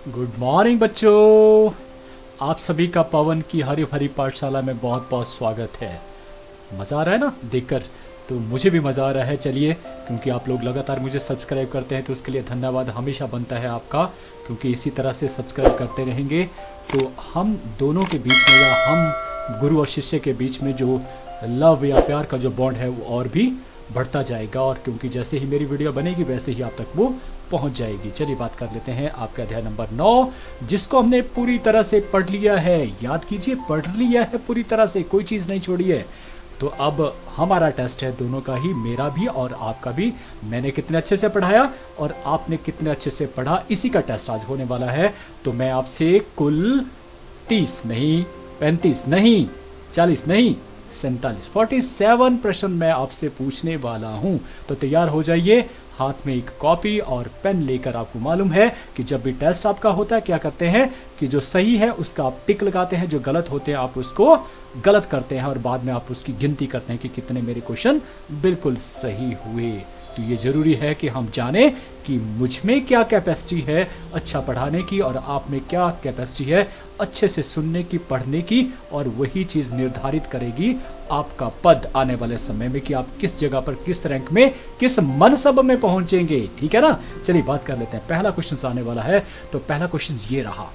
Good morning बच्चों। आप सभी का पवन की हरी भरी पाठशाला में बहुत बहुत स्वागत है। मज़ा आ रहा है ना देखकर? तो मुझे भी मज़ा आ रहा है। चलिए, क्योंकि आप लोग लगातार मुझे सब्सक्राइब करते हैं तो उसके लिए धन्यवाद हमेशा बनता है आपका, क्योंकि इसी तरह से सब्सक्राइब करते रहेंगे तो हम दोनों के बीच में या हम गुरु और शिष्य के बीच में जो लव या प्यार का जो बॉन्ड है वो और भी बढ़ता जाएगा। और क्योंकि जैसे ही मेरी वीडियो बनेगी वैसे ही आप तक वो पहुंच जाएगी। चलिए बात कर लेते हैं आपका अध्याय नंबर 9, जिसको हमने पूरी तरह से पढ़ लिया है। याद कीजिए, पढ़ लिया है पूरी तरह से, कोई चीज़ नहीं छोड़ी है। तो अब हमारा टेस्ट है दोनों का ही, मेरा भी और आपका भी। मैंने कितने अच्छे से पढ़ाया और आपने कितने अच्छे से पढ़ा, इसी का टेस्ट आज होने वाला है। तो मैं आपसे कुल 30 नहीं, 35 नहीं, 40 नहीं, 47 प्रश्न मैं आपसे पूछने वाला हूं। तो तैयार हो जाइए, हाथ में एक कॉपी और पेन लेकर। आपको मालूम है कि जब भी टेस्ट आपका होता है क्या करते हैं कि जो सही है उसका आप टिक लगाते हैं, जो गलत होते हैं आप उसको गलत करते हैं और बाद में आप उसकी गिनती करते हैं कि कितने मेरे क्वेश्चन बिल्कुल सही हुए। तो ये जरूरी है कि हम जाने कि मुझ में क्या कैपेसिटी है अच्छा पढ़ाने की और आप में क्या कैपेसिटी है अच्छे से सुनने की, पढ़ने की, और वही चीज़ निर्धारित करेगी आपका पद आने वाले समय में कि आप किस जगह पर, किस रैंक में, किस मनसब में पहुंचेंगे। ठीक है ना? चलिए बात कर लेते हैं। पहला क्वेश्चन आने वाला है। तो पहला क्वेश्चन ये रहा,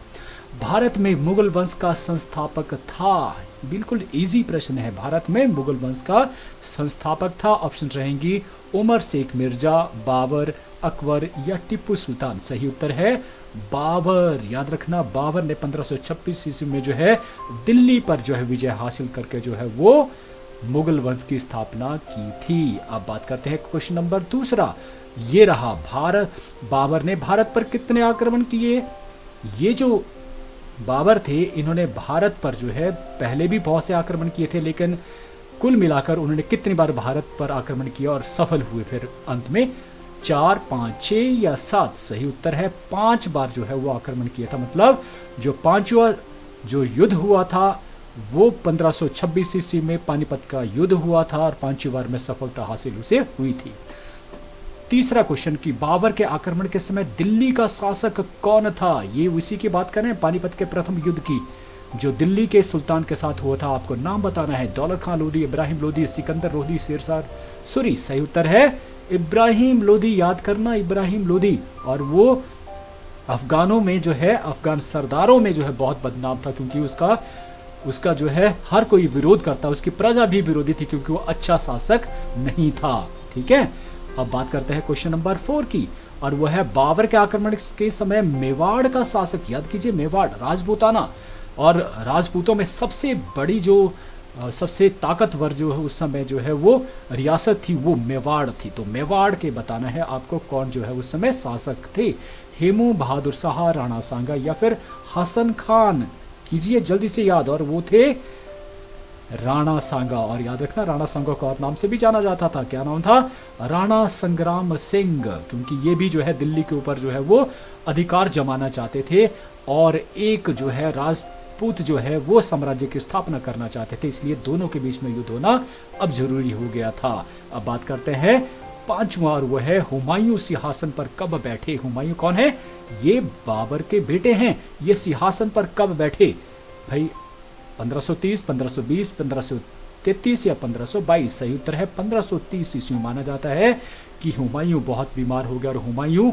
भारत में मुगल वंश का संस्थापक था। बिल्कुल इजी प्रश्न है। भारत में मुगल वंश का संस्थापक था। ऑप्शन रहेंगी उमर शेख मिर्जा, बाबर, अकबर या टिप्पू सुल्तान। सही उत्तर है बाबर। याद रखना, बाबर ने 1526 ईस्वी में जो है दिल्ली पर जो है विजय हासिल करके जो है वो मुगल वंश की स्थापना की थी। अब बात करते हैं क्वेश्चन नंबर दूसरा। ये रहा, बाबर ने भारत पर कितने आक्रमण किए? ये जो बाबर थे इन्होंने भारत पर जो है पहले भी बहुत से आक्रमण किए थे, लेकिन कुल मिलाकर उन्होंने कितनी बार भारत पर आक्रमण किया और सफल हुए फिर अंत में? 4, 5, 6 या 7? सही उत्तर है 5 बार जो है वो आक्रमण किया था। मतलब जो पांचवा जो युद्ध हुआ था वो 1526 ईस्वी में पानीपत का युद्ध हुआ था और 5वीं बार में सफलता हासिल उसे हुई थी। तीसरा क्वेश्चन कि बाबर के आक्रमण के समय दिल्ली का शासक कौन था? ये उसी की बात करें, पानीपत के प्रथम युद्ध की, जो दिल्ली के सुल्तान के साथ हुआ था। आपको नाम बताना है। दौलत खान लोधी, इब्राहिम लोधी, सिकंदर लोधी, शेरशाह सूरी। सही उत्तर है इब्राहिम लोधी। याद करना, इब्राहिम लोधी। और वो अफगानों में जो है, अफगान सरदारों में जो है बहुत बदनाम था, क्योंकि उसका जो है हर कोई विरोध करता, उसकी प्रजा भी विरोधी थी, क्योंकि वो अच्छा शासक नहीं था। ठीक है, अब बात करते हैं क्वेश्चन नंबर 4 की, और वह है बाबर के आक्रमण के समय मेवाड़ का शासक। याद कीजिए, मेवाड़ राजपूताना, और राजपूतों में सबसे बड़ी जो सबसे ताकतवर जो है उस समय जो है वो रियासत थी वो मेवाड़ थी। तो मेवाड़ के बताना है आपको कौन जो है उस समय शासक थे। हेमू बहादुर शाह, राणा सांगा या फिर हसन खान? कीजिए जल्दी से याद। और वो थे राणा सांगा। और याद रखना, राणा सांगा को और नाम से भी जाना जाता था। क्या नाम था? राणा संग्राम सिंह, क्योंकि ये भी जो है दिल्ली के ऊपर जो है वो अधिकार जमाना चाहते थे और एक जो है राजपूत जो है वो साम्राज्य की स्थापना करना चाहते थे, इसलिए दोनों के बीच में युद्ध होना अब जरूरी हो गया था। अब बात करते हैं पांचवा, और वो है हुमायूं सिंहासन पर कब बैठे? हुमायूं कौन है? ये बाबर के बेटे हैं। ये सिंहासन पर कब बैठे भाई? 1530, 1520, 1533 या 1522? सही उत्तर है 1530 ईस्वी। माना जाता है कि हुमायूं बहुत बीमार हो गया और हुमायूं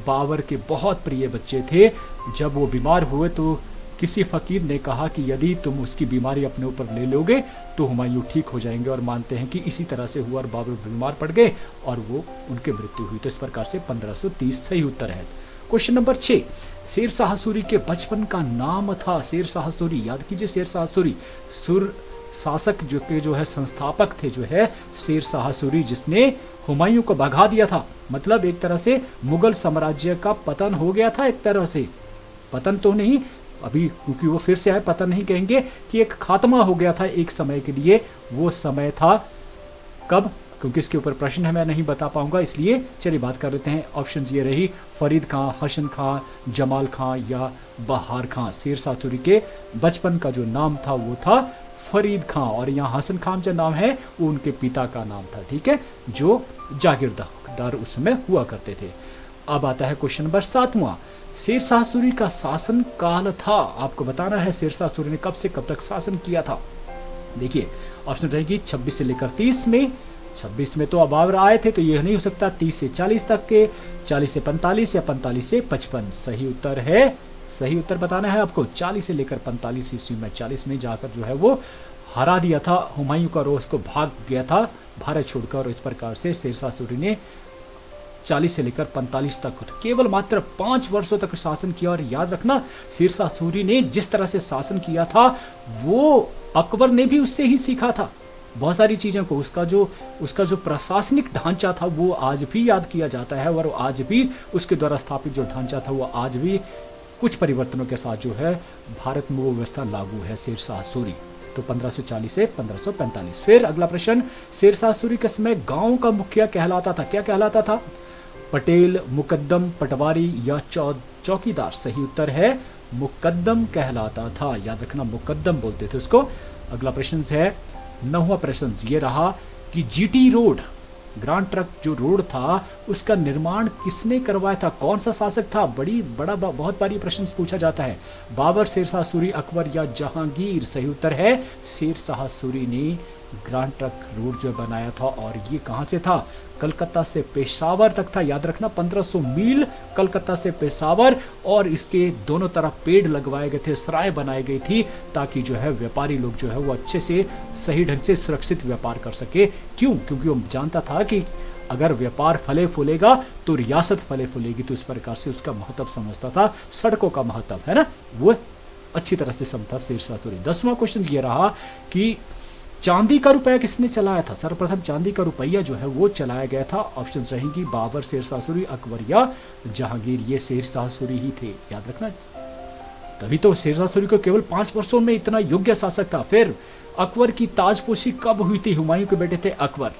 बाबर के बहुत प्रिय बच्चे थे। जब वो बीमार हुए तो किसी फकीर ने कहा कि यदि तुम उसकी बीमारी अपने ऊपर ले लोगे तो हुमायूं ठीक हो जाएंगे, और मानते हैं कि इसी तरह से हुआ और बाबर बीमार पड़ गए और वो उनकी मृत्यु हुई। तो इस प्रकार से 1530 सही उत्तर है। क्वेश्चन नंबर 6, शेरशाह सूरी के बचपन का नाम था? शेरशाह सूरी, याद कीजिए, शेरशाह सूरी सुर शासक जो है संस्थापक थे, जो है शेरशाह सूरी, जिसने हुमायूं को भगा दिया था। मतलब एक तरह से मुगल साम्राज्य का पतन हो गया था। एक तरह से पतन तो नहीं अभी, क्योंकि वो फिर से आए, पतन नहीं कहेंगे, कि एक खात्मा हो गया था एक समय के लिए। वो समय था कब? क्योंकि इसके ऊपर प्रश्न है, मैं नहीं बता पाऊंगा, इसलिए चलिए बात कर लेते हैं। ऑप्शन ये रही, फरीद खां, हसन खां, जमाल खां या बहार खां। शेरशाह सूरी के बचपन का जो नाम था वो था फरीद खां, और यहाँ हसन खां जो नाम है वो उनके पिता का नाम था। ठीक है, जो जागीरदार उस समय हुआ करते थे। अब आता है क्वेश्चन नंबर 7वां। शेरशाह सूरी का शासन काल था, आपको बताना है शेरशाह सूरी ने कब से कब तक शासन किया था। देखिए ऑप्शन रहेगी 26 से लेकर 30 में। 26 में तो अब बाबर आए थे, तो ये नहीं हो सकता। 30 से 40 तक के, 40 से 45 या 45 से 55। सही उत्तर है, सही उत्तर बताना है आपको 40 से लेकर 45 ईस्वी में, 40 में जाकर जो है वो हरा दिया था हुमायूं का रोज को, भाग गया था भारत छोड़कर। और इस प्रकार से शेरशाह सूरी ने 40 से लेकर 45 तक केवल मात्र 5 वर्षों तक शासन किया। और याद रखना शेरशाह सूरी ने जिस तरह से शासन किया था वो अकबर ने भी उससे ही सीखा था बहुत सारी चीज़ों को। उसका जो प्रशासनिक ढांचा था वो आज भी याद किया जाता है, और आज भी उसके द्वारा स्थापित जो ढांचा था वो आज भी कुछ परिवर्तनों के साथ जो है भारत में वो व्यवस्था लागू है। शेरशाह सूरी तो 1540 से 1545। फिर अगला प्रश्न, शेरशाह सूरी के समय गांव का मुखिया कहलाता था, क्या कहलाता था? पटेल, मुकद्दम, पटवारी या चौकीदार? सही उत्तर है मुकद्दम कहलाता था। याद रखना मुकद्दम बोलते थे उसको। अगला प्रश्न है 9वां प्रश्न ये रहा कि जीटी रोड, ग्रांड ट्रक जो रोड था उसका निर्माण किसने करवाया था? कौन सा शासक था? बहुत बारी प्रश्न पूछा जाता है। बाबर, शेरशाह सूरी, अकबर या जहांगीर? सही उत्तर है शेरशाह सूरी ने ग्रांड ट्रक रोड जो बनाया था। और ये कहां से था? कलकत्ता से पेशावर तक था। याद रखना 1500 मील कलकत्ता से पेशावर, और इसके दोनों तरफ पेड़ लगवाए गए थे, सराय बनाई गई थी, ताकि जो है व्यापारी लोग जो है वो अच्छे से सही ढंग से सुरक्षित व्यापार कर सके। क्यों? क्योंकि वो जानता था कि अगर व्यापार फले फूलेगा तो रियासत फले फूलेगी। तो इस प्रकार से उसका महत्व समझता था, सड़कों का महत्व है ना, वो अच्छी तरह से समझता शेरशाह सूरी। 10वां क्वेश्चन ये रहा कि चांदी का रुपया किसने चलाया था? सर्वप्रथम चांदी का रुपया जो है वो चलाया गया था। ऑप्शंस रहेंगी बाबर, शेरशाह सूरी, अकबर या जहांगीर। ये शेरशाह सूरी ही थे, याद रखना। तभी तो शेरशाह सूरी को केवल 5 वर्षों में इतना योग्य शासक था। फिर अकबर की ताजपोशी कब हुई थी? हुमायूं के बेटे थे अकबर।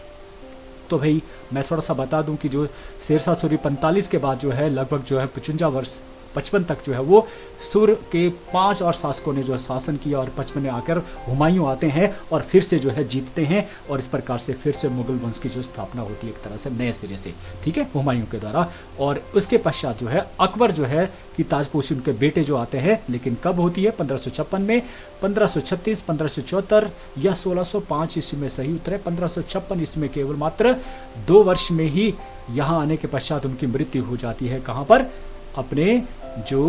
तो भाई मैं थोड़ा सा बता दूं कि जो शेरशाह सूरी 45 के बाद जो है लगभग जो है 55 वर्ष 55 तक जो है वो सुर के 5 और शासकों ने जो शासन किया, और 55 में आकर हुमायूं आते हैं और फिर से जो है जीतते हैं, और इस प्रकार से फिर से मुगल वंश की जो स्थापना होती है एक तरह से नए सिरे से, ठीक है, हुमायूं के द्वारा। और उसके पश्चात जो है अकबर जो है कि ताजपोशी उनके बेटे जो आते हैं, लेकिन कब होती है? 1556 में, 1536, 1574 या 1605 ईस्वी में? सही उत्तर है 1556 ईस्वी में। केवल मात्र 2 वर्ष में ही यहाँ आने के पश्चात उनकी मृत्यु हो जाती है। कहाँ पर? अपने जो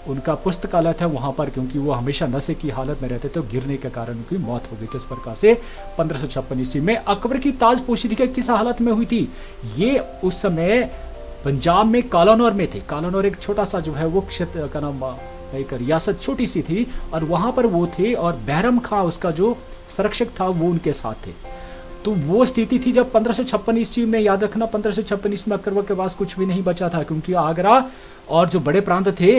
उनका पुस्तकालय था वहां पर, क्योंकि वो हमेशा नशे की हालत में रहते थे, तो गिरने के कारण उनकी मौत हो गई थी। इस प्रकार से 1556 ईस्वी में अकबर की ताजपोशी किस हालत में हुई थी? ये उस समय पंजाब में कालानौर में थे। कालानौर एक छोटा सा जो है वो क्षेत्र का नाम, एक रियासत छोटी सी थी, और वहां पर वो थे, और बहरम खां उसका जो संरक्षक था वो उनके साथ थे। तो वो स्थिति थी जब 1556 ईस्वी में। याद रखना 1556 ईस्वी में अकबर के पास कुछ भी नहीं बचा था, क्योंकि आगरा और जो बड़े प्रांत थे,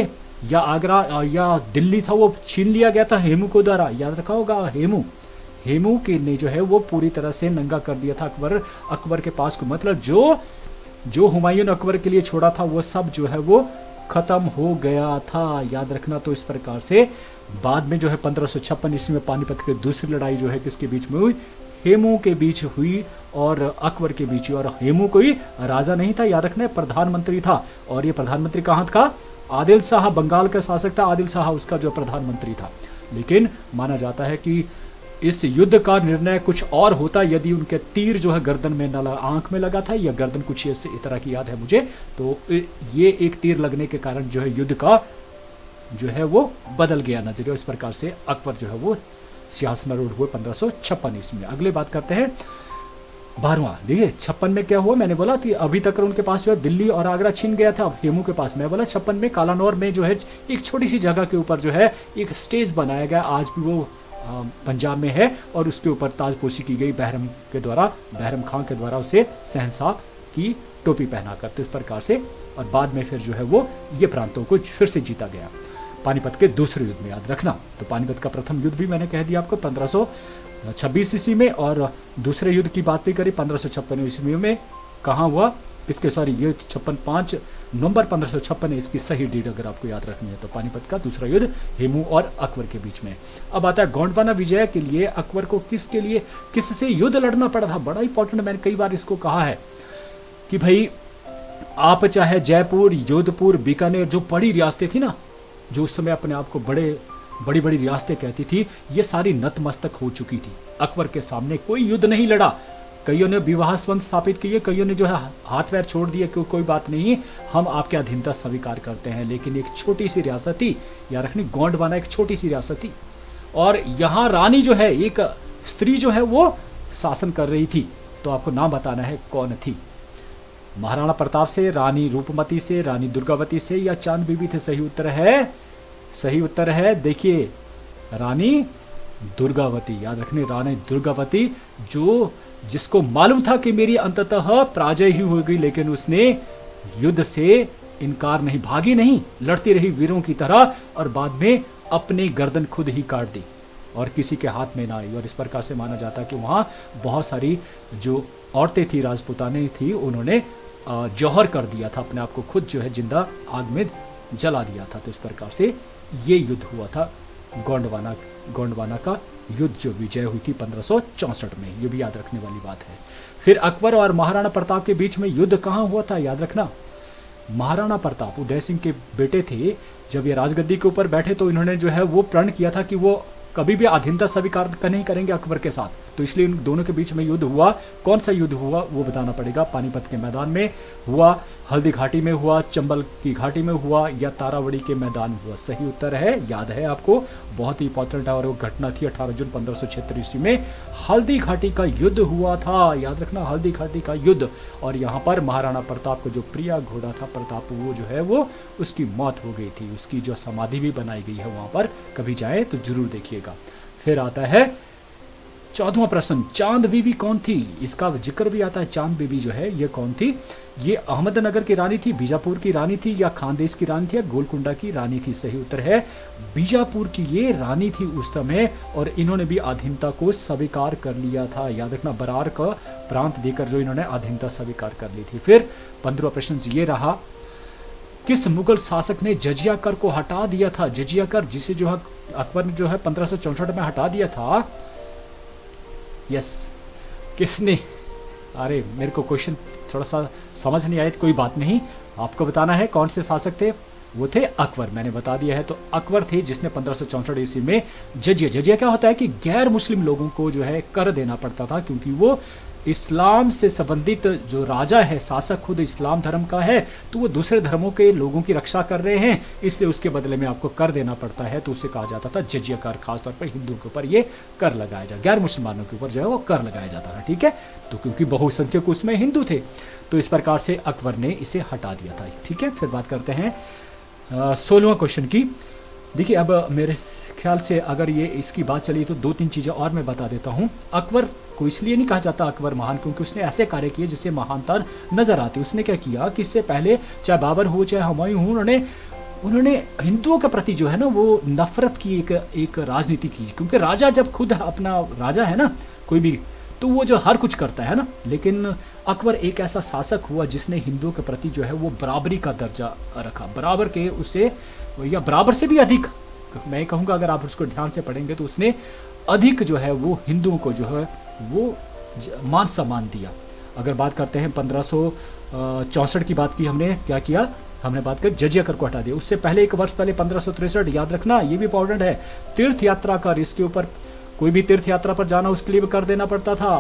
या आगरा या दिल्ली था, वो छीन लिया गया था हेमू को द्वारा। याद रखा होगा हेमू के ने जो है वो पूरी तरह से नंगा कर दिया था अकबर के पास को। मतलब जो हुमायूं ने अकबर के लिए छोड़ा था वो सब जो है वो खत्म हो गया था। याद रखना। तो इस प्रकार से बाद में जो है 1556 ईस्वी में पानीपत की दूसरी लड़ाई जो है किसके बीच में हुई? हेमू के बीच हुई और अकबर के बीच हुई। और हेमू कोई राजा नहीं था, याद रखना, प्रधानमंत्री था। और ये प्रधानमंत्री कहाँ था? आदिल शाह, बंगाल का शासक था आदिल शाह, उसका जो प्रधानमंत्री था। लेकिन माना जाता है कि इस युद्ध का निर्णय कुछ और होता यदि उनके तीर जो है गर्दन में न आंख में लगा था, या गर्दन कुछ इस तरह की याद है मुझे। तो ये एक तीर लगने के कारण जो है युद्ध का जो है वो बदल गया नजरिया। इस प्रकार से अकबर जो है वो सिंहासनारूढ़ हुए 1556 ईस्वी में। अगले बात करते हैं 12वां। देखिए 56 में क्या हुआ? मैंने बोला कि अभी तक उनके पास जो है दिल्ली और आगरा छीन गया था हेमू के पास। मैं बोला 56 में कालानौर में जो है एक छोटी सी जगह के ऊपर जो है एक स्टेज बनाया गया, आज भी वो पंजाब में है, और उसके ऊपर ताजपोशी की गई बहरम खां के द्वारा उसे शहंशाह की टोपी पहनाकर। तो इस प्रकार से और बाद में फिर जो है वो ये प्रांतों को फिर से जीता गया पानीपत के दूसरे युद्ध में। याद रखना। तो पानीपत का प्रथम युद्ध भी मैंने कह दिया आपको 1526 ईस्वी में, और दूसरे युद्ध की बात भी करी 1556 ईस्वी में। कहाँ हुआ? इसके सॉरी ये 5 नवंबर 1556 है इसकी सही डेट अगर आपको याद रखनी है। तो पानीपत का दूसरा युद्ध हेमू और अकबर के बीच में। अब आता है गोंडवाना विजय के लिए अकबर को किससे युद्ध लड़ना पड़ा था? बड़ा इंपॉर्टेंट, मैंने कई बार इसको कहा है कि भाई आप चाहे जयपुर, जोधपुर, बीकानेर, जो बड़ी रियासतें थी ना, जो उस समय अपने आप को बड़ी बड़ी रियासतें कहती थी, ये सारी नतमस्तक हो चुकी थी। अकबर के सामने कोई युद्ध नहीं लड़ा। कईयों ने विवाह संबंध स्थापित किए, कईयों ने जो है हाथ पैर छोड़ दिए कि कोई बात नहीं, हम आपके अधीनता स्वीकार करते हैं। लेकिन एक छोटी सी रियासत थी, या रखनी गोंडवाना एक छोटी सी रियासत थी, और यहाँ रानी जो है, एक स्त्री जो है वो शासन कर रही थी। तो आपको नाम बताना है कौन थी। महाराणा प्रताप से, रानी रूपमती से, रानी दुर्गावती से, या चांद बीबी थे? सही उत्तर है देखिए रानी दुर्गावती। याद रखने, रानी दुर्गावती, जो जिसको मालूम था कि मेरी अंततः पराजय ही होगी, लेकिन उसने युद्ध से इनकार नहीं, भागी नहीं, लड़ती रही वीरों की तरह, और बाद में अपनी गर्दन खुद ही काट दी और किसी के हाथ में ना आई। और इस प्रकार से माना जाता है कि वहां बहुत सारी जो औरतें थी, राजपूताने थी, उन्होंने जौहर कर दिया था अपने आप को, खुद जो है जिंदा आग में जला दिया था। तो इस प्रकार से ये युद्ध हुआ था, गोंडवाना का युद्ध, जो विजय हुई थी 1564 में। ये भी याद रखने वाली बात है। फिर अकबर और महाराणा प्रताप के बीच में युद्ध कहाँ हुआ था? याद रखना, महाराणा प्रताप उदय सिंह के बेटे थे। जब ये राजगद्दी के ऊपर बैठे तो इन्होंने जो है वो प्रण किया था कि वो कभी भी अधीनता स्वीकार नहीं करेंगे अकबर के साथ। तो इसलिए इन दोनों के बीच में युद्ध हुआ। कौन सा युद्ध हुआ वो बताना पड़ेगा। पानीपत के मैदान में हुआ, हल्दी घाटी में हुआ, चंबल की घाटी में हुआ, या तारावड़ी के मैदान हुआ? सही उत्तर है, याद है आपको, बहुत ही इंपॉर्टेंट है, और वो घटना थी 18 जून 1576 ईस्वी में हल्दी घाटी का युद्ध हुआ था। याद रखना, हल्दी घाटी का युद्ध। और यहाँ पर महाराणा प्रताप को जो प्रिय घोड़ा था प्रताप, वो जो है वो उसकी मौत हो गई थी। उसकी जो समाधि भी बनाई गई है वहां पर, कभी जाए तो जरूर देखिएगा। फिर आता है 14वां प्रश्न, चांद बीबी कौन थी? इसका जिक्र भी आता है। चांद बीबी जो है ये कौन थी? ये अहमदनगर की रानी थी, बीजापुर की रानी थी, या खानदेश की रानी थी, या गोलकुंडा की रानी थी? सही उत्तर है बीजापुर की ये रानी थी उस समय, और इन्होंने भी अधीनता को स्वीकार कर लिया था। याद रखना, बरार का प्रांत देकर जो इन्होंने अधीनता स्वीकार कर ली थी। फिर 15वां प्रश्न ये रहा, किस मुगल शासक ने जजिया कर को हटा दिया था? जजिया कर, जिसे जो है अकबर ने जो है 1564 में हटा दिया था। यस, किसने? अरे मेरे को क्वेश्चन थोड़ा सा समझ नहीं आया तो कोई बात नहीं, आपको बताना है कौन से शासक थे। वो थे अकबर, मैंने बता दिया है। तो अकबर थे जिसने 1564 ईस्वी में जजिया क्या होता है कि गैर मुस्लिम लोगों को जो है कर देना पड़ता था, क्योंकि वो इस्लाम से संबंधित जो राजा है, शासक खुद इस्लाम धर्म का है, तो वो दूसरे धर्मों के लोगों की रक्षा कर रहे हैं, इसलिए उसके बदले में आपको कर देना पड़ता है। तो उसे कहा जाता था जजिया कर। खासतौर पर हिंदुओं के ऊपर ये कर लगाया जाता, गैर मुसलमानों के ऊपर जो है वो कर लगाया जाता था। ठीक है, तो क्योंकि बहुसंख्यक उसमें हिंदू थे, तो इस प्रकार से अकबर ने इसे हटा दिया था। ठीक है, फिर बात करते हैं 16वां क्वेश्चन की। देखिए, अब मेरे ख्याल से अगर ये इसकी बात चली तो 2-3 चीजें और मैं बता देता हूँ। अकबर को इसलिए नहीं कहा जाता अकबर महान, क्योंकि उसने ऐसे कार्य किए जिससे महानता नजर आती। उसने क्या किया कि इससे पहले चाहे बाबर हो चाहे हुमायूं हो, उन्होंने हिंदुओं के प्रति जो है ना वो नफरत की एक राजनीति की। क्योंकि राजा जब खुद अपना राजा है ना कोई भी, तो वो जो हर कुछ करता है ना, लेकिन अकबर एक ऐसा शासक हुआ जिसने हिंदुओं के प्रति जो है वो बराबरी का दर्जा रखा, बराबर के उसे, या बराबर से भी अधिक मैं कहूँगा, अगर आप उसको ध्यान से पढ़ेंगे तो उसने अधिक जो है वो हिंदुओं को जो है वो मान सम्मान दिया। अगर बात करते हैं 1564 की बात की, हमने क्या किया, हमने बात कर जजिया कर को हटा दिया। उससे पहले 1 वर्ष पहले 1563, याद रखना ये भी इंपॉर्टेंट है, तीर्थ यात्रा कर, इसके ऊपर कोई भी तीर्थ यात्रा पर जाना उसके लिए भी कर देना पड़ता था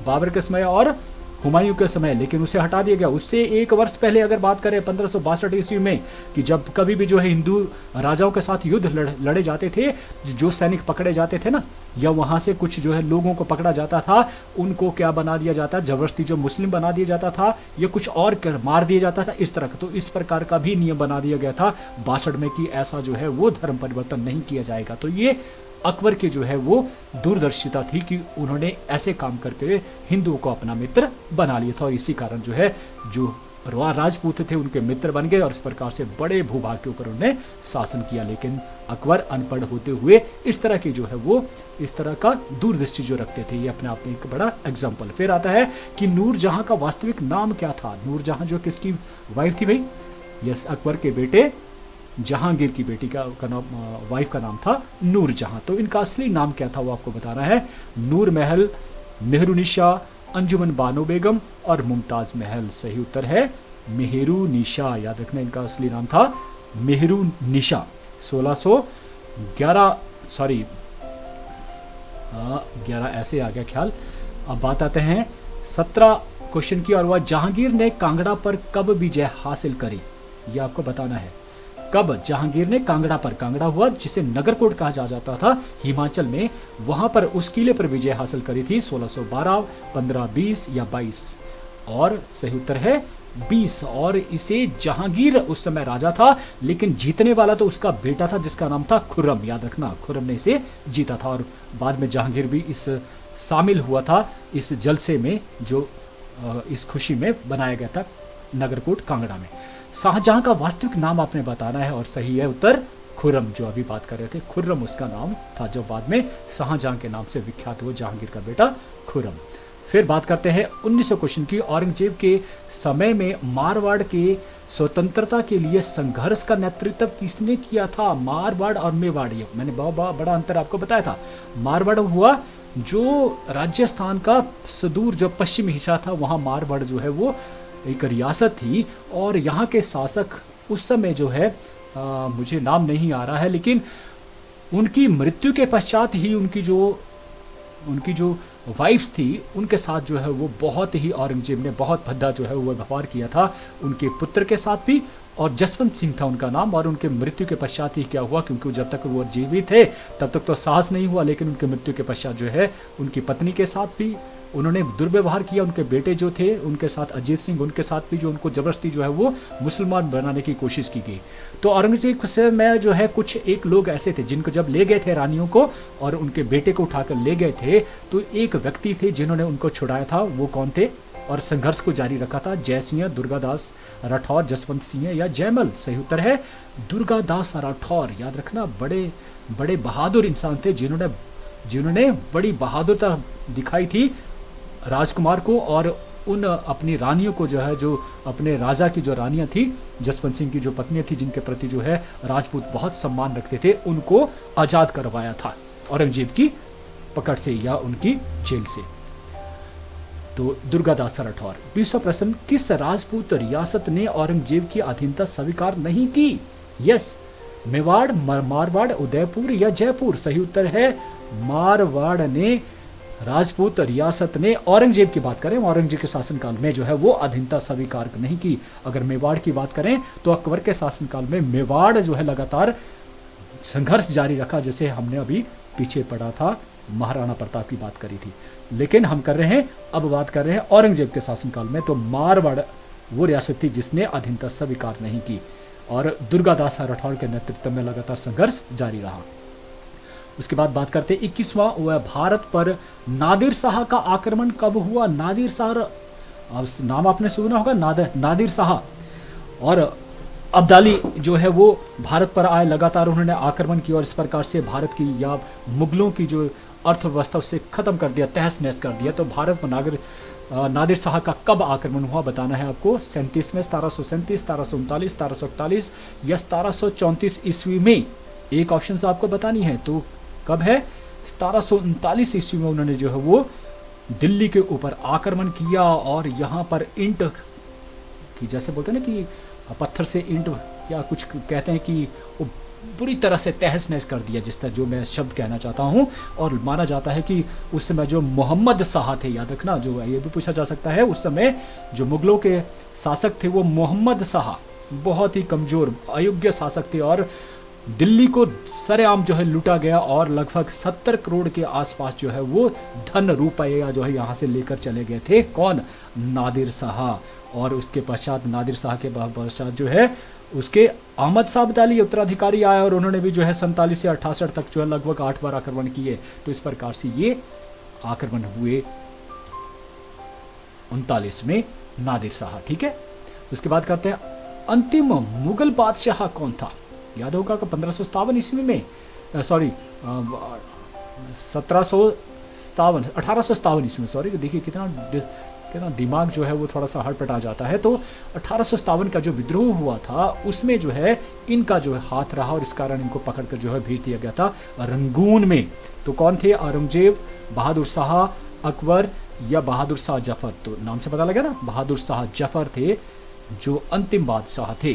बाबर के समय और हुमायूं के समय, लेकिन उसे हटा दिया गया। उससे 1 वर्ष पहले अगर बात करें 1562 ईस्वी में, कि जब कभी भी जो है हिंदू राजाओं के साथ युद्ध लड़े जाते थे, जो सैनिक पकड़े जाते थे ना, या वहां से कुछ जो है लोगों को पकड़ा जाता था, उनको क्या बना दिया जाता, जबरदस्ती जो मुस्लिम बना दिया जाता था, या कुछ और कर मार दिया जाता था, इस तरह का। तो इस प्रकार का भी नियम बना दिया गया था 62 में कि ऐसा जो है वो धर्म परिवर्तन नहीं किया जाएगा। तो ये अकबर की जो है वो दूरदर्शिता थी कि उन्होंने ऐसे काम करके हिंदुओं को अपना मित्र बना लिया था, और इसी कारण जो है जो राजपूत थे उनके मित्र बन गए, और इस प्रकार से बड़े भूभाग के ऊपर उन्होंने शासन किया। लेकिन अकबर अनपढ़ होते हुए इस तरह की जो है वो इस तरह का दूरदृष्टि जो रखते थे, ये अपने आप में एक बड़ा एग्जाम्पल। फिर आता है कि नूरजहां का वास्तविक नाम क्या था? नूरजहां जो किसकी वाइफ थी भाई? यस, अकबर के बेटे जहांगीर की बेटी का नाम, वाइफ का नाम था नूरजहां। तो इनका असली नाम क्या था वो आपको बताना है। नूर महल, मेहरुनिशा, अंजुमन बानो बेगम और मुमताज महल। सही उत्तर है मेहरू निशा, याद रखना इनका असली नाम था मेहरू निशा। 1611 सॉरी 11 ऐसे आ गया ख्याल। अब बात आते हैं 17 क्वेश्चन की, और वह जहांगीर ने कांगड़ा पर कब विजय हासिल करी, यह आपको बताना है। कब जहांगीर ने कांगड़ा पर, कांगड़ा हुआ जिसे नगरकोट कहा जाता था हिमाचल में, वहां पर उस किले पर विजय हासिल करी थी 1612, 15, 20 या 22। और सही उत्तर है 20। और इसे जहांगीर उस समय राजा था, लेकिन जीतने वाला तो उसका बेटा था जिसका नाम था खुर्रम, याद रखना खुर्रम ने इसे जीता था। और बाद में जहांगीर भी इस शामिल हुआ था इस जलसे में जो इस खुशी में बनाया गया था नगरकोट कांगड़ा में। शाहजहां का वास्तविक नाम आपने बताना है, और सही है उत्तर खुर्रम, जो अभी बात कर रहे थे खुर्रम उसका नाम था, जो बाद में शाहजहां के नाम से विख्यात हुआ, जहांगीर का बेटा खुर्रम। फिर बात करते हैं 1900 क्वेश्चन की। औरंगजेब के समय में मारवाड़ के स्वतंत्रता के लिए संघर्ष का नेतृत्व किसने किया था? मारवाड़ और मेवाड़, ये मैंने बड़ा अंतर आपको बताया था। मारवाड़ हुआ जो राजस्थान का सुदूर जो पश्चिमी हिस्सा था, वहाँ मारवाड़ जो है वो एक रियासत थी, और यहाँ के शासक उस समय जो है मुझे नाम नहीं आ रहा है, लेकिन उनकी मृत्यु के पश्चात ही उनकी जो वाइफ्स थी उनके साथ जो है वो बहुत ही औरंगजेब ने बहुत भद्दा जो है वो व्यवहार किया था उनके पुत्र के साथ भी, और जसवंत सिंह था उनका नाम। और उनके मृत्यु के पश्चात ही क्या हुआ, क्योंकि जब तक वो जीवित थे तब तक तो साहस नहीं हुआ, लेकिन उनके मृत्यु के पश्चात जो है उनकी पत्नी के साथ भी उन्होंने दुर्व्यवहार किया। उनके बेटे जो थे उनके साथ अजीत सिंह, उनके साथ भी जो उनको जबरदस्ती जो है वो मुसलमान बनाने की कोशिश की गई। तो औरंगजेब से में जो है कुछ एक लोग ऐसे थे जिनको जब ले गए थे रानियों को और उनके बेटे को उठाकर ले गए थे, तो एक व्यक्ति थे जिन्होंने उनको छुड़ाया था। वो कौन थे और संघर्ष को जारी रखा था? जयसिंह, दुर्गादास राठौर, जसवंत सिंह या जयमल। सही उत्तर है दुर्गादास राठौर। याद रखना बड़े बड़े बहादुर इंसान थे जिन्होंने बड़ी बहादुरता दिखाई थी राजकुमार को, और उन अपनी रानियों को जो है, जो अपने राजा की जो रानियां थी, जसवंत सिंह की जो पत्नियां थी, जिनके प्रति जो है राजपूत बहुत सम्मान रखते थे, उनको आजाद करवाया था औरंगजेब की पकड़ से या उनकी जेल से। तो दुर्गादास राठौर। 20वां प्रश्न, किस राजपूत रियासत ने औरंगजेब की अधीनता स्वीकार नहीं की? यस, मेवाड़, मारवाड़, उदयपुर या जयपुर। सही उत्तर है मारवाड़ ने राजपूत रियासत ने औरंगजेब की बात करें, औरंगजेब के शासनकाल में जो है वो अधीनता स्वीकार नहीं की। अगर मेवाड़ की बात करें तो अकबर के शासनकाल में मेवाड़ जो है लगातार संघर्ष जारी रखा, जैसे हमने अभी पीछे पढ़ा था महाराणा प्रताप की बात करी थी। लेकिन हम कर रहे हैं, अब बात कर रहे हैं औरंगजेब के शासनकाल में, तो मारवाड़ वो रियासत थी जिसने अधीनता स्वीकार नहीं की, और दुर्गादास राठौर के नेतृत्व में लगातार संघर्ष जारी रहा। उसके बाद बात करते हैं 21वां, वह भारत पर नादिर शाह का आक्रमण कब हुआ? नादिर शाह, अब नाम आपने सुना होगा, नादिर शाह और अब्दाली जो है वो भारत पर आए, लगातार उन्होंने आक्रमण किया और इस प्रकार से भारत की या मुगलों की जो अर्थव्यवस्था उससे खत्म कर दिया, तहस नहस कर दिया। तो भारत पर नादिर शाह का कब आक्रमण हुआ बताना है आपको। 37 में, 1737, 1739, 1741 या 1734 ईस्वी में। एक ऑप्शन आपको बतानी है, तो कब है? 1739 ईस्वी में उन्होंने जो है वो दिल्ली के ऊपर आक्रमण किया, और यहाँ पर ईंट की, जैसे बोलते हैं ना कि पत्थर से ईंट या कुछ कहते हैं कि वो बुरी तरह से तहस नहस कर दिया, जिस तरह जो मैं शब्द कहना चाहता हूँ। और माना जाता है कि उस समय जो मोहम्मद शाह थे, याद रखना, जो ये भी पूछा जा सकता है, उस समय जो मुगलों के शासक थे वो मोहम्मद शाह बहुत ही कमजोर अयोग्य शासक थे, और दिल्ली को सरेआम जो है लूटा गया, और लगभग 70 करोड़ के आसपास जो है वो धन रुपया जो है यहाँ से लेकर चले गए थे। कौन? नादिर शाह। और उसके पश्चात नादिर शाह के पश्चात जो है उसके अहमद शाह अब्दाली उत्तराधिकारी आए, और उन्होंने भी जो है 47 से 68 तक जो है लगभग 8 बार आक्रमण किए। तो इस प्रकार से ये आक्रमण हुए 39 में नादिर शाह। ठीक है, उसके बाद करते हैं अंतिम मुगल बादशाह कौन था? याद होगा कि 1557 ईस्वी में, सॉरी 1857 ईस्वी में, सॉरी, देखिए कितना दिमाग जो है वो थोड़ा सा हड़पट आ जाता है। तो 1857 का जो विद्रोह हुआ था उसमें जो है इनका जो है हाथ रहा, और इस कारण इनको पकड़कर जो है भेज दिया गया था रंगून में। तो कौन थे? औरंगजेब, बहादुर शाह, अकबर या बहादुर शाह जफर? तो नाम से पता लगा ना, बहादुर शाह जफर थे जो अंतिम बादशाह थे।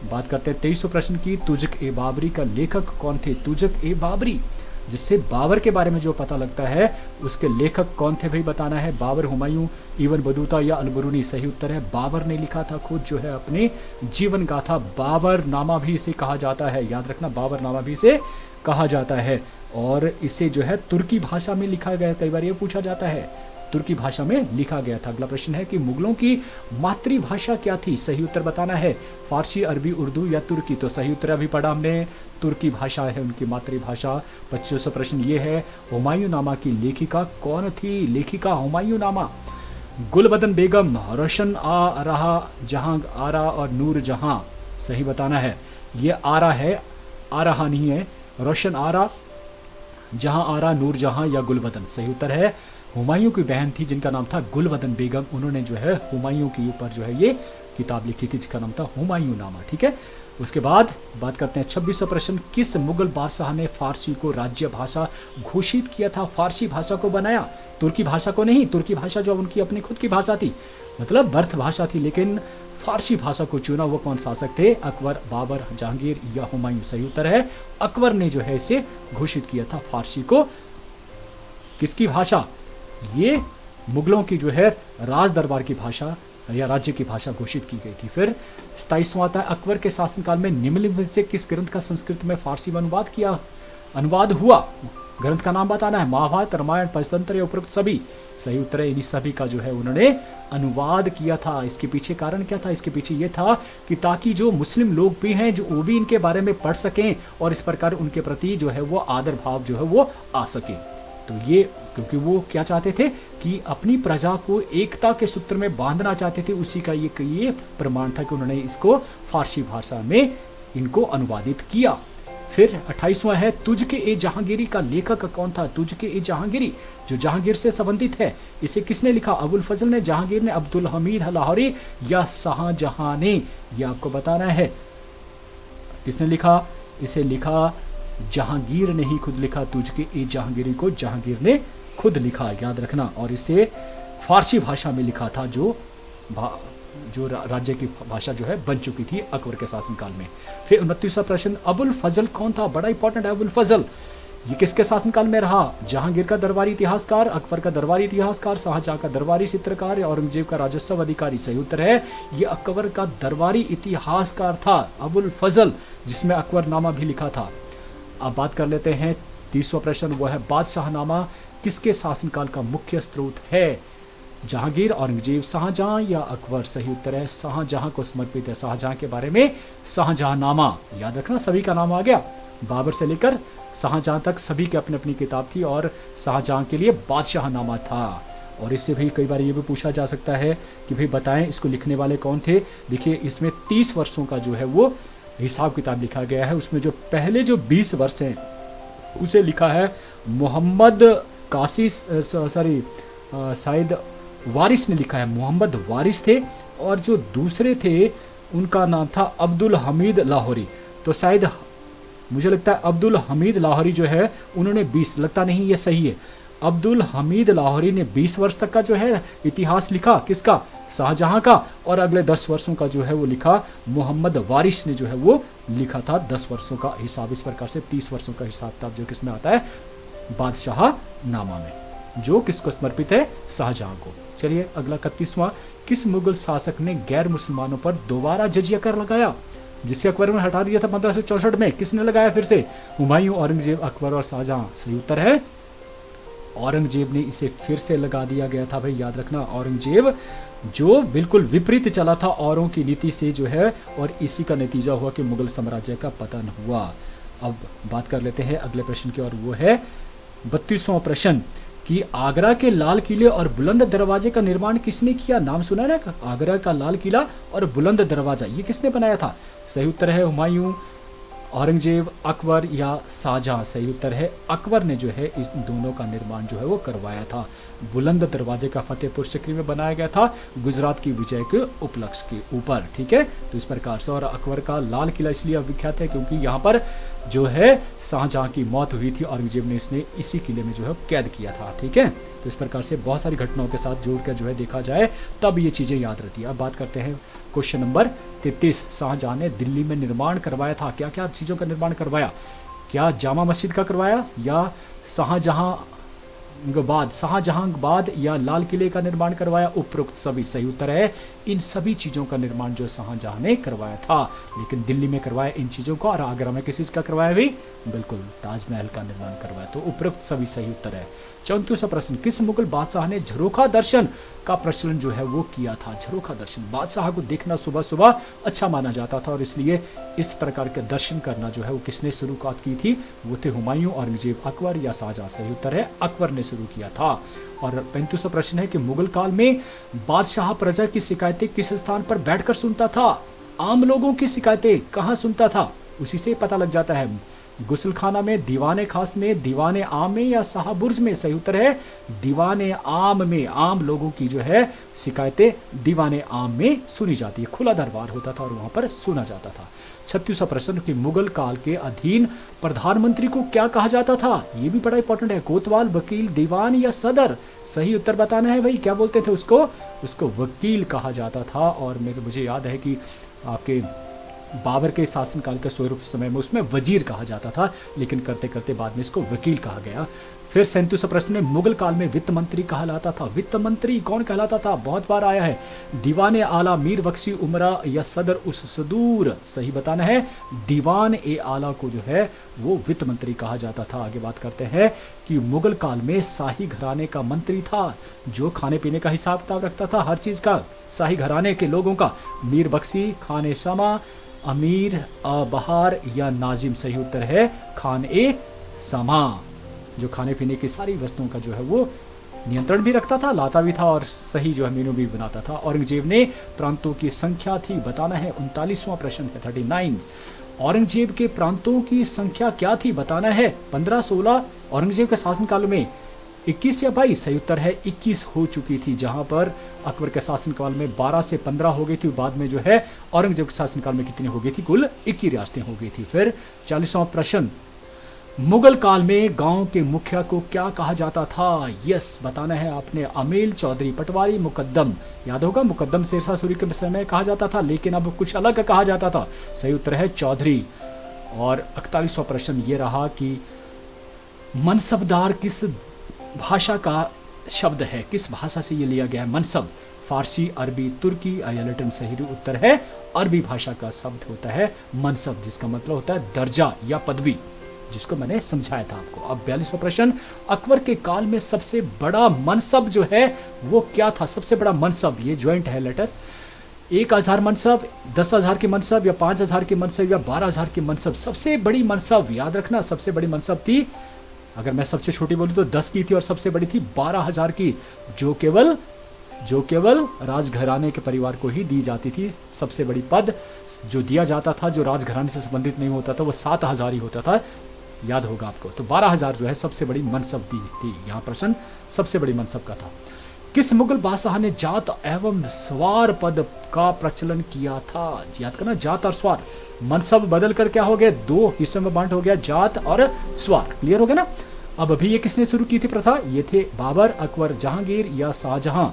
बात करते हैं 23वें प्रश्न की, तुजक ए बाबरी का लेखक कौन थे? तुजक ए बाबरी, जिससे बाबर के बारे में जो पता लगता है उसके लेखक कौन थे भाई बताना है। बाबर, हुमायूं, इब्न बतूता या अल-बरूनी? सही उत्तर है बाबर ने लिखा था खुद जो है अपने जीवन गाथा। बाबर नामा भी इसे कहा जाता है, याद रखना, बाबर नामा भी इसे कहा जाता है। और इसे जो है तुर्की भाषा में लिखा गया, कई बार ये पूछा जाता है, तुर्की भाषा में लिखा गया था। अगला प्रश्न है कि मुगलों की मातृभाषा क्या थी? सही उत्तर बताना है, फारसी, अरबी, उर्दू या तुर्की? तो सही उत्तर अभी पढ़ा हमने, तुर्की भाषा है उनकी मातृभाषा। 25वां प्रश्न ये है, हुमायूं नामा की लेखिका कौन थी? लेखिका हुमायूं नामा, गुलबदन बेगम, रोशन आरा, जहां आरा और नूर जहां? सही बताना है, ये आरा है, आ रहा नहीं है, रोशन आरा, जहां आरा, नूर जहां या गुलबदन? सही उत्तर है हुमायूं की बहन थी जिनका नाम था गुलबदन बेगम, उन्होंने जो है हुमायूं के ऊपर जो है ये किताब लिखी थी जिसका नाम था हुमायूं नामा। ठीक है, उसके बाद बात करते हैं 26वां प्रश्न, किस मुगल बादशाह ने फारसी को राज्य भाषा घोषित किया था? फारसी भाषा को बनाया, तुर्की भाषा को नहीं। तुर्की भाषा जो उनकी अपनी खुद की भाषा थी, मतलब बर्थ भाषा थी, लेकिन फारसी भाषा को चुना वो कौन शासक थे? अकबर, बाबर, जहांगीर या हुमायूं? सही उत्तर है अकबर ने जो है इसे घोषित किया था फारसी को। किसकी भाषा? ये मुगलों की जो है राज दरबार की भाषा या राज्य की भाषा घोषित की गई थी। फिर 27वां आता है, अकबर के शासनकाल में निम्नलिखित से किस ग्रंथ का संस्कृत में फारसी में अनुवाद हुआ? ग्रंथ का नाम बताना है, महाभारत, रामायण, पंचतंत्र या उपरोक्त सभी? सही उत्तर है इन्हीं सभी का जो है उन्होंने अनुवाद किया था। इसके पीछे कारण क्या था? इसके पीछे ये था कि ताकि जो मुस्लिम लोग भी हैं जो वो भी इनके बारे में पढ़ सकें और इस प्रकार उनके प्रति जो है वो आदर भाव जो है वो आ सके। तो ये क्योंकि वो क्या चाहते थे कि अपनी प्रजा को एकता के सूत्र में बांधना चाहते थे, उसी का ये प्रमाण था कि उन्होंने इसको फारसी भाषा में इनको अनुवादित किया। फिर 28वां है, तुजके ए जहांगीरी का लेखक कौन था? तुजके ए जहांगीरी जो जहांगीर से संबंधित है, इसे किसने लिखा? अबुल फजल ने, जहांगीर ने, अब्दुल हमीद लाहौरी या शाहजहां ने? यह आपको बताना है। किसने लिखा? इसे लिखा जहांगीर ने ही खुद लिखा। तुजके ए जहांगीरी को जहांगीर ने खुद लिखा, याद रखना। और इसे फारसी भाषा में लिखा था जो राज्य की भाषा जो है बन चुकी थी अकबर के शासनकाल में। फिर 29वां प्रश्न, अबुल फजल कौन था? बड़ा इंपॉर्टेंट है अबुल फजल, ये किसके शासनकाल में रहा? जहांगीर का दरबारी इतिहासकार, अकबर का दरबारी इतिहासकार, शाहजहां का दरबारी चित्रकार या औरंगजेब का राजस्व अधिकारी? सही उत्तर है ये अकबर का दरबारी इतिहासकार था अबुल फजल, जिसमें अकबर नामा भी लिखा था। अब बात कर लेते हैं 30वां प्रश्न, वो है बादशाहनामा किसके शासनकाल का मुख्य स्रोत है? जहांगीर, औरंगजेब, शाहजहां या अकबर? सही उत्तर है शाहजहां को समर्पित है। शाहजहां के बारे में शाहजहांनामा, याद रखना सभी का नाम आ गया, बाबर से लेकर शाहजहां तक सभी की अपनी अपनी किताब थी और शाहजहां के लिए बादशाहनामा था। और इससे भी कई बार ये भी पूछा जा सकता है कि भाई बताएं इसको लिखने वाले कौन थे। देखिए इसमें 30 वर्षों का जो है वो हिसाब किताब लिखा गया है। उसमें जो पहले जो 20 वर्ष हैं उसे लिखा है मोहम्मद शायद वारिस ने लिखा है, मोहम्मद वारिस थे। और जो दूसरे थे उनका नाम था अब्दुल हमीद लाहौरी। तो शायद मुझे लगता है अब्दुल हमीद लाहौरी जो है उन्होंने 20, लगता नहीं ये सही है, अब्दुल हमीद लाहौरी ने 20 वर्ष तक का जो है इतिहास लिखा, किसका? शाहजहां का। और अगले 10 वर्षों का जो है वो लिखा मोहम्मद वारिस ने जो है वो लिखा था 10 वर्षों का हिसाब। इस प्रकार से 30 वर्षों का हिसाब किताब जो किसमें आता है? बादशाहनामा में, जो किसको समर्पित है? शाहजहां को। चलिए अगला 31वां, किस मुगल शासक ने गैर मुसलमानों पर दोबारा जजिया कर लगाया? जिसे अकबर ने हटा दिया था 1564 में, किसने लगाया फिर से? हुमायूं, औरंगजेब, अकबर और शाहजहां? सही उत्तर है औरंगजेब ने इसे फिर से लगा दिया गया था। भाई याद रखना औरंगजेब जो बिल्कुल विपरीत चला था औरों की नीति से जो है, और इसी का नतीजा हुआ कि मुगल साम्राज्य का पतन हुआ। अब बात कर लेते हैं अगले प्रश्न की, और वो है 32वां प्रश्न कि आगरा के लाल किले और बुलंद दरवाजे का निर्माण किसने किया? नाम सुना ना, आगरा का लाल किला और बुलंद दरवाजा, ये किसने बनाया था? सही उत्तर है हुमायूं, औरंगजेब, अकबर या शाहजहां? सही उत्तर है अकबर ने जो है इस दोनों का निर्माण जो है वो करवाया था। बुलंद दरवाजे का फतेहपुर सीकरी में बनाया गया था गुजरात की विजय के उपलक्ष्य के ऊपर। ठीक है, तो इस प्रकार से। और अकबर का लाल किला इसलिए विख्यात है क्योंकि यहाँ पर जो है शाहजहां की मौत हुई थी, औरंगजेब ने इसने इसी किले में जो है कैद किया था। ठीक है, तो इस प्रकार से बहुत सारी घटनाओं के साथ जोड़कर जो है देखा जाए तब ये चीज़ें याद रहती है। अब बात करते हैं क्वेश्चन नंबर 33। शाहजहां ने दिल्ली में निर्माण करवाया था, क्या क्या चीज़ों का निर्माण करवाया? क्या जामा मस्जिद का करवाया, या शाहजहांबाद या लाल किले का निर्माण करवाया? उपरोक्त सभी सही उत्तर है। इन सभी चीज़ों का निर्माण जो शाहजहां ने करवाया था, लेकिन दिल्ली में करवाया इन चीज़ों का, और आगरा में किस चीज़ का करवाया भी? बिल्कुल ताजमहल का निर्माण करवाया। तो उपरोक्त सभी सही उत्तर है। 34वां प्रश्न, किस मुगल बादशाह ने झरोखा दर्शन का प्रचलन जो है वो किया था? झरोखा दर्शन, बादशाह को देखना सुबह सुबह अच्छा माना जाता था, और इसलिए इस प्रकार के दर्शन करना जो है वो किसने शुरुआत की थी? वो थे हुमायूं, औरंगजेब, अकबर या शाहजहां? सही उत्तर है अकबर ने शुरू किया था। और 35वां प्रश्न है कि मुगल काल में बादशाह प्रजा की शिकायतें किस स्थान पर बैठकर सुनता था? आम लोगों की शिकायतें कहाँ सुनता था? उसी से पता लग जाता है। गुसलखाना में, दीवाने खास में, दीवाने आम में या शाहबुर्ज में? सही उत्तर है दीवाने आम में। आम लोगों की जो है शिकायतें दीवाने आम में सुनी जाती है। खुला दरबार होता था और वहां पर सुना जाता था। 36वां प्रश्न कि मुगल काल के अधीन प्रधानमंत्री को क्या कहा जाता था? ये भी बड़ा इंपॉर्टेंट है। कोतवाल, वकील, दीवान या सदर? सही उत्तर बताना है भाई। क्या बोलते थे उसको वकील कहा जाता था। और मुझे याद है कि आपके बाबर के शासनकाल के स्वरूप समय में उसमें वजीर कहा जाता था, लेकिन करते करते बाद में इसको वकील कहा गया। फिर 37वां प्रश्न में मुगल काल में वित्त मंत्री कहलाता था। वित्त मंत्री कौन कहलाता था? बहुत बार आया है। दीवान आला, मीर बख्शी उमरा या सदर उस सदूर? सही बताना है दीवान ए आला को जो है वो वित्त मंत्री कहा जाता था। आगे बात करते हैं कि मुगल काल में शाही घराने का मंत्री था जो खाने पीने का हिसाब किताब रखता था, हर चीज का, शाही घराने के लोगों का। मीर बख्शी, खाने शमा, अमीर बहार या नाजिम? सही उत्तर है खान ए समा, जो खाने पीने की सारी वस्तुओं का जो है वो नियंत्रण भी रखता था, लाता भी था और सही जो है मेनू भी बनाता था। औरंगजेब ने प्रांतों की संख्या थी बताना है। 39वां प्रश्न है 39। औरंगजेब के प्रांतों की संख्या क्या थी बताना है। 15-16 औरंगजेब के शासनकाल में 21 या 22? सही उत्तर है 21 हो चुकी थी, जहां पर अकबर के शासनकाल में 12 से 15 हो गई थी। बाद में जो है औरंगजेब के शासनकाल में कितनी हो गई थी? कुल 21 रियासतें हो गई थी। फिर 40वां प्रश्न, मुगल काल में गांव के मुखिया को क्या कहा जाता था? यस बताना है आपने। अमील, चौधरी, पटवारी, मुकद्दम? याद होगा मुकद्दम शेरशाह सूरी के समय कहा जाता था, लेकिन अब कुछ अलग कहा जाता था। सही उत्तर है चौधरी। और 41वां प्रश्न ये रहा कि मनसबदार किस भाषा का शब्द है? किस भाषा से ये लिया गया है मनसब? फारसी, अरबी, तुर्की या लैटिन? सही उत्तर है अरबी भाषा का शब्द होता है मनसब, जिसका मतलब होता है दर्जा या पदवी, जिसको मैंने समझाया था आपको। अब 42वां प्रश्न, अकबर के काल में सबसे बड़ा मनसब जो है वो क्या था? सबसे बड़ा मनसब, ये ज्वाइंट है लेटर। 1000 मनसब, 10,000 की मनसब या 5,000 की मनसब या 12,000 की मनसब? सबसे बड़ी मनसब याद रखना, सबसे बड़ी मनसब थी, अगर मैं सबसे छोटी बोलूं तो 10 की थी, और सबसे बड़ी थी 12,000 की, जो केवल राजघराने के परिवार को ही दी जाती थी। सबसे बड़ी पद जो दिया जाता था जो राजघराने से संबंधित नहीं होता था वो 7,000 ही होता था, याद होगा आपको। तो 12,000 जो है सबसे बड़ी मनसब दी थी। यहाँ प्रश्न सबसे बड़ी मनसब का था। किस मुगल बादशाह ने जात एवं स्वार पद का प्रचलन किया था? याद करना, जात और स्वार। मनसब बदल कर क्या हो गया? 2 हिस्सों में बांट हो गया, जात और स्वार। क्लियर हो गया ना? अब अभी ये किसने शुरू की थी प्रथा? ये थे बाबर, अकबर, जहांगीर या शाहजहां?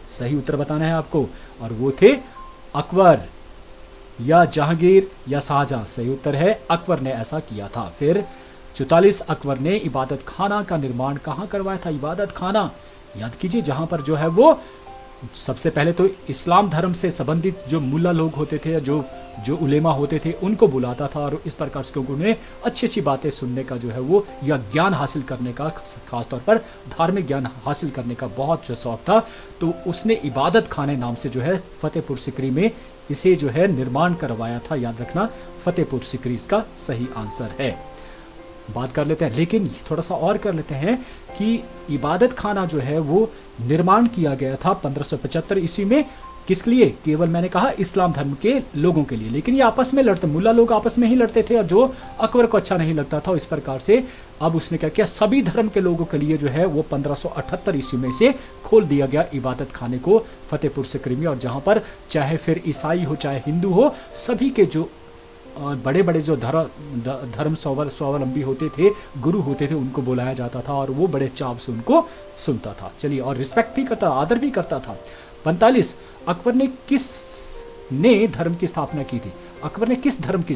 सही उत्तर बताना है आपको, और वो थे अकबर या जहांगीर या शाहजहां? सही उत्तर है अकबर ने ऐसा किया था। फिर 44, अकबर ने इबादत खाना का निर्माण कहाँ करवाया था? इबादत खाना याद कीजिए, जहां पर जो है वो सबसे पहले तो इस्लाम धर्म से संबंधित जो मुल्ला लोग होते थे या जो उलेमा होते थे उनको बुलाता था, और इस प्रकार से क्योंकि उन्हें अच्छी अच्छी बातें सुनने का जो है वो या ज्ञान हासिल करने का, खासतौर पर धार्मिक ज्ञान हासिल करने का बहुत जो शौक था, तो उसने इबादत खाने नाम से जो है फतेहपुर सिकरी में इसे जो है निर्माण करवाया था। याद रखना फतेहपुर सिकरी इसका सही आंसर है। बात कर लेते हैं, लेकिन थोड़ा सा और कर लेते हैं कि इबादत खाना जो है वो निर्माण किया गया था 1575 ईस्वी में। किसके लिए? केवल मैंने कहा इस्लाम धर्म के लोगों के लिए, लेकिन ये आपस में लड़ते, मुल्ला लोग आपस में ही लड़ते थे, और जो अकबर को अच्छा नहीं लगता था, इस प्रकार से अब उसने क्या किया, सभी धर्म के लोगों के लिए जो है वो 1578 ईस्वी में से खोल दिया गया इबादत खाने को फतेहपुर सिकरी में, और जहां पर चाहे फिर ईसाई हो चाहे हिंदू हो, सभी के जो बड़े बड़े जो धर्म स्वावलंबी होते थे, गुरु होते थे, उनको बुलाया जाता था और वो बड़े चाव से उनको सुनता था। चलिए, और रिस्पेक्ट भी करता, आदर भी करता था। 45, अकबर ने किस धर्म की स्थापना की थी? अकबर ने किस धर्म की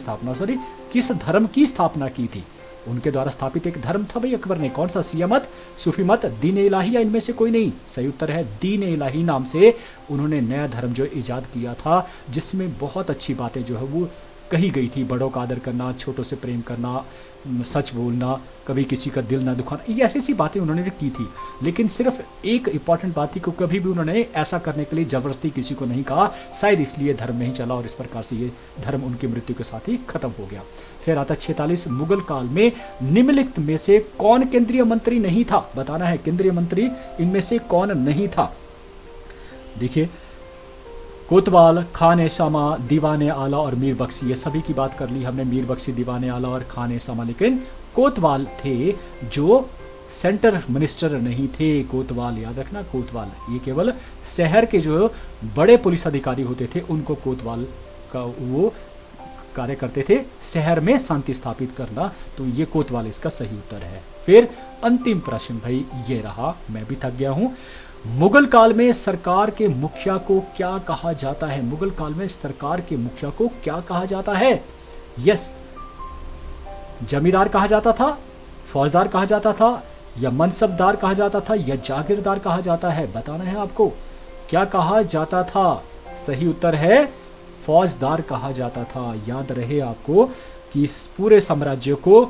स्थापना की थी? उनके द्वारा स्थापित एक धर्म था भाई अकबर ने। कौन सा? शिया मत, सूफी मत, दीन इलाही या इनमें से कोई नहीं? सही उत्तर है दीन इलाही नाम से उन्होंने नया धर्म जो इजाद किया था, जिसमें बहुत अच्छी बातें जो है वो कही गई थी। बड़ों का आदर करना, छोटों से प्रेम करना, सच बोलना, कभी किसी का दिल ना दुखाना, ये ऐसी सी बातें उन्होंने की थी। लेकिन सिर्फ एक इंपॉर्टेंट बात थी कि कभी भी उन्होंने ऐसा करने के लिए जबरदस्ती किसी को नहीं कहा, शायद इसलिए धर्म नहीं चला और इस प्रकार से ये धर्म उनकी मृत्यु के साथ ही खत्म हो गया। फिर आता 46, मुगल काल में निम्नलिखित में से कौन केंद्रीय मंत्री नहीं था? बताना है केंद्रीय मंत्री इनमें से कौन नहीं था। देखिए, कोतवाल, खान शामा, दीवाने आला और मीर बख्शी, ये सभी की बात कर ली हमने। मीर बख्शी, दीवाने आला और खान शामा, लेकिन कोतवाल थे जो सेंटर मिनिस्टर नहीं थे। कोतवाल याद रखना, कोतवाल ये केवल शहर के जो बड़े पुलिस अधिकारी होते थे उनको कोतवाल का वो कार्य करते थे, शहर में शांति स्थापित करना। तो ये कोतवाल इसका सही उत्तर है। फिर अंतिम प्रश्न भाई ये रहा, मैं भी थक गया हूं। मुगल काल में सरकार के मुखिया को क्या कहा जाता है? मुगल काल में सरकार के मुखिया को क्या कहा जाता है? यस, जमींदार कहा जाता था, फौजदार कहा जाता था, या मनसबदार कहा जाता था, या जागीरदार कहा जाता है? बताना है आपको क्या कहा जाता था। सही उत्तर है फौजदार कहा जाता था। याद रहे आपको कि इस पूरे साम्राज्य को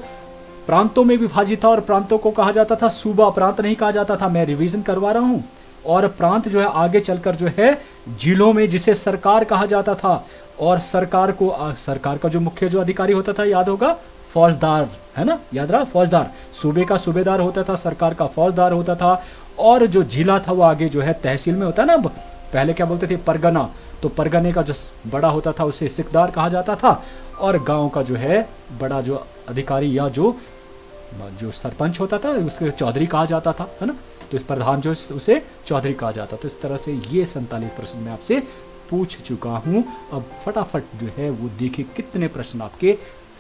प्रांतों में विभाजित था और प्रांतों को कहा जाता था सूबा, प्रांत नहीं कहा जाता था। मैं रिवीजन करवा रहा हूं। और प्रांत जो है आगे चलकर जो है जिलों में, जिसे सरकार कहा जाता था। और सरकार का जो मुख्य जो अधिकारी होता था, याद होगा, फौजदार, है ना, याद रहा, फौजदार। सूबे का सूबेदार होता था, सरकार का फौजदार होता था। और जो जिला था वो आगे जो है तहसील में होता है ना, पहले क्या बोलते थे, परगना। तो परगने का जो बड़ा होता था उसे सिकदार कहा जाता था। और गांव का जो है बड़ा जो अधिकारी या जो सरपंच होता था उसके चौधरी कहा जाता था, है ना। तो इस प्रधान जो उसे चौधरी कहा जाता। तो इस तरह से ये 47 प्रश्न मैं आपसे पूछ चुका हूं। अब फटाफट जो है वो देखिए कितने प्रश्न आपके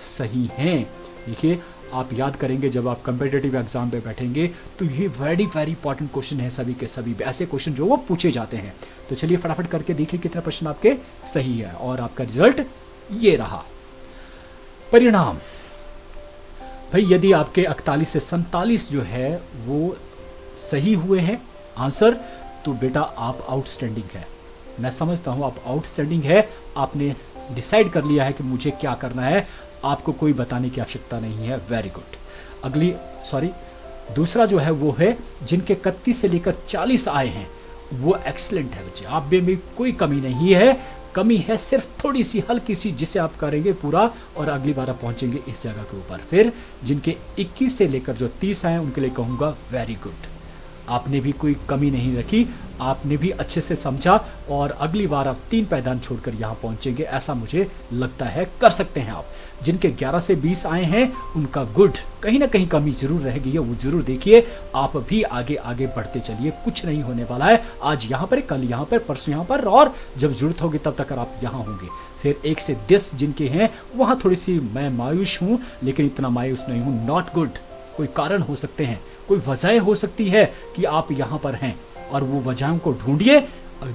सही हैं। देखिए, आप याद करेंगे जब आप कंपेटिटिव एग्जाम पे बैठेंगे तो ये वेरी वेरी इंपॉर्टेंट क्वेश्चन है सभी के सभी, ऐसे क्वेश्चन जो वो पूछे जाते हैं। तो चलिए फटाफट करके देखिए कितने प्रश्न आपके सही है। और आपका रिजल्ट ये रहा। परिणाम भाई, यदि आपके 41 से 47 जो है वो सही हुए हैं आंसर, तो बेटा आप आउटस्टैंडिंग है। मैं समझता हूं आप आउटस्टैंडिंग है। आपने डिसाइड कर लिया है कि मुझे क्या करना है, आपको कोई बताने की आवश्यकता नहीं है। Very good. दूसरा जो है वो है जिनके 31 से लेकर 40 आए हैं, वो एक्सीलेंट है बच्चे। आप में कोई कमी नहीं है। कमी है सिर्फ थोड़ी सी, हल्की सी, जिसे आप करेंगे पूरा और अगली बार आप पहुंचेंगे इस जगह के ऊपर। फिर जिनके 21 से लेकर जो 30 आए उनके लिए कहूंगा वेरी गुड। आपने भी कोई कमी नहीं रखी, आपने भी अच्छे से समझा और अगली बार आप 3 पायदान छोड़कर यहाँ पहुंचेंगे, ऐसा मुझे लगता है। कर सकते हैं आप। जिनके 11 से 20 आए हैं उनका गुड, कहीं ना कहीं कमी जरूर रहेगी, वो जरूर देखिए। आप भी आगे आगे बढ़ते चलिए, कुछ नहीं होने वाला है। आज यहाँ पर, कल यहाँ पर, परसों यहाँ पर, और जब जरूरत होगी तब तक आप यहाँ होंगे। फिर 1 से 10 जिनके हैं वहाँ थोड़ी सी मैं मायूस हूँ, लेकिन इतना मायूस नहीं हूँ। Not good. कोई कारण हो सकते हैं, कोई वजह हो सकती है कि आप यहाँ पर हैं, और वो वजहों को ढूंढिए।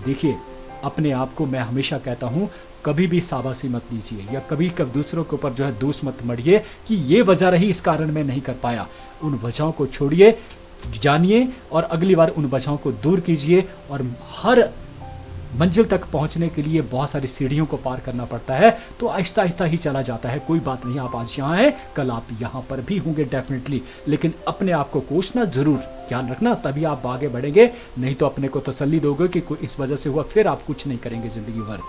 देखिए, अपने आप को मैं हमेशा कहता हूँ कभी भी शाबाशी मत दीजिए, या कभी दूसरों के ऊपर जो है दोष मत मढ़िए कि ये वजह रही, इस कारण मैं नहीं कर पाया। उन वजहों को छोड़िए, जानिए और अगली बार उन वजहों को दूर कीजिए। और हर मंजिल तक पहुंचने के लिए बहुत सारी सीढ़ियों को पार करना पड़ता है, तो आहिस्ता आहिस्ता ही चला जाता है। कोई बात नहीं, आप आज यहाँ हैं, कल आप यहाँ पर भी होंगे डेफिनेटली। लेकिन अपने आप को कोसना जरूर, ध्यान रखना, तभी आप आगे बढ़ेंगे। नहीं तो अपने को तसल्ली दोगे कि कोई इस वजह से हुआ, फिर आप कुछ नहीं करेंगे जिंदगी भर।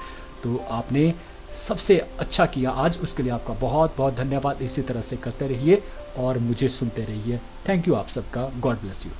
तो आपने सबसे अच्छा किया आज, उसके लिए आपका बहुत बहुत धन्यवाद। इसी तरह से करते रहिए और मुझे सुनते रहिए। थैंक यू आप सबका। God bless you.